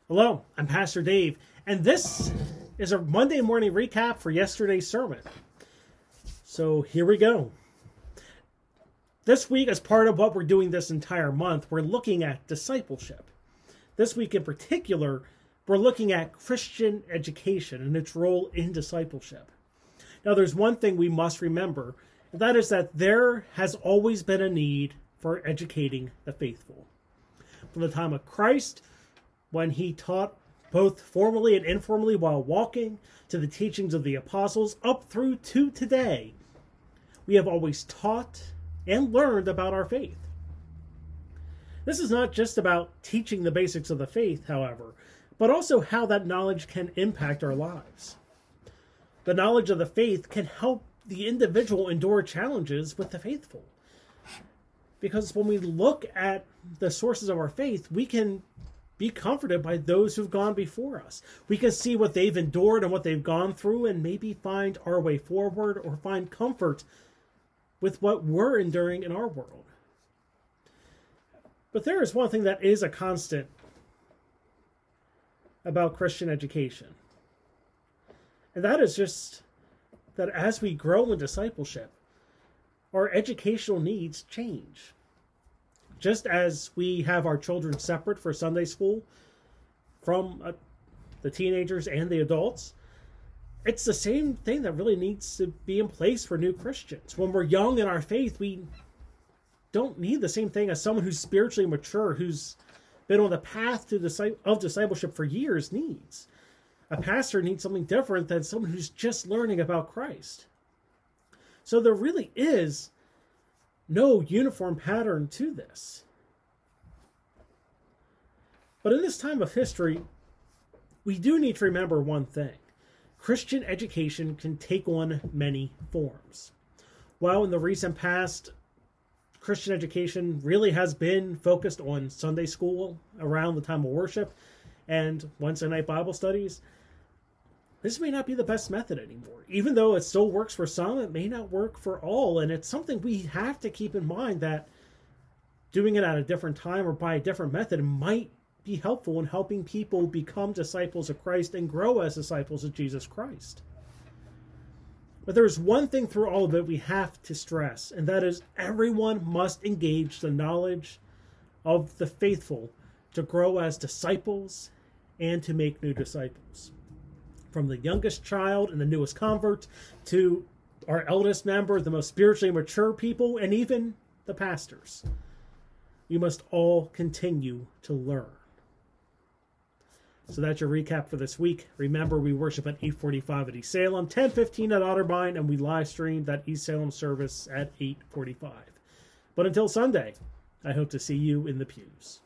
Hello, I'm Pastor Dave, and this is a Monday morning recap for yesterday's sermon. So here we go. This week, as part of what we're doing this entire month, we're looking at discipleship. This week in particular, we're looking at Christian education and its role in discipleship. Now, there's one thing we must remember, and that is that there has always been a need for educating the faithful. From the time of Christ, when he taught both formally and informally while walking, to the teachings of the apostles, up through to today, we have always taught and learned about our faith. This is not just about teaching the basics of the faith, however, but also how that knowledge can impact our lives. The knowledge of the faith can help the individual endure challenges with the faithful. Because when we look at the sources of our faith, we can be comforted by those who've gone before us. We can see what they've endured and what they've gone through and maybe find our way forward or find comfort with what we're enduring in our world. But there is one thing that is a constant about Christian education. And that is just that as we grow in discipleship, our educational needs change. Just as we have our children separate for Sunday school from the teenagers and the adults, it's the same thing that really needs to be in place for new Christians. When we're young in our faith, we don't need the same thing as someone who's spiritually mature, who's been on the path of discipleship for years needs. A pastor needs something different than someone who's just learning about Christ. So there really is no uniform pattern to this. But in this time of history, we do need to remember one thing. Christian education can take on many forms. While in the recent past, Christian education really has been focused on Sunday school around the time of worship and Wednesday night Bible studies, this may not be the best method anymore. Even though it still works for some, it may not work for all. And it's something we have to keep in mind that doing it at a different time or by a different method might be helpful in helping people become disciples of Christ and grow as disciples of Jesus Christ. But there's one thing through all of it we have to stress, and that is everyone must engage the knowledge of the faithful to grow as disciples and to make new disciples. From the youngest child and the newest convert to our eldest member, the most spiritually mature people, and even the pastors. You must all continue to learn. So that's your recap for this week. Remember, we worship at 8:45 at East Salem, 10:15 at Otterbein, and we live stream that East Salem service at 8:45. But until Sunday, I hope to see you in the pews.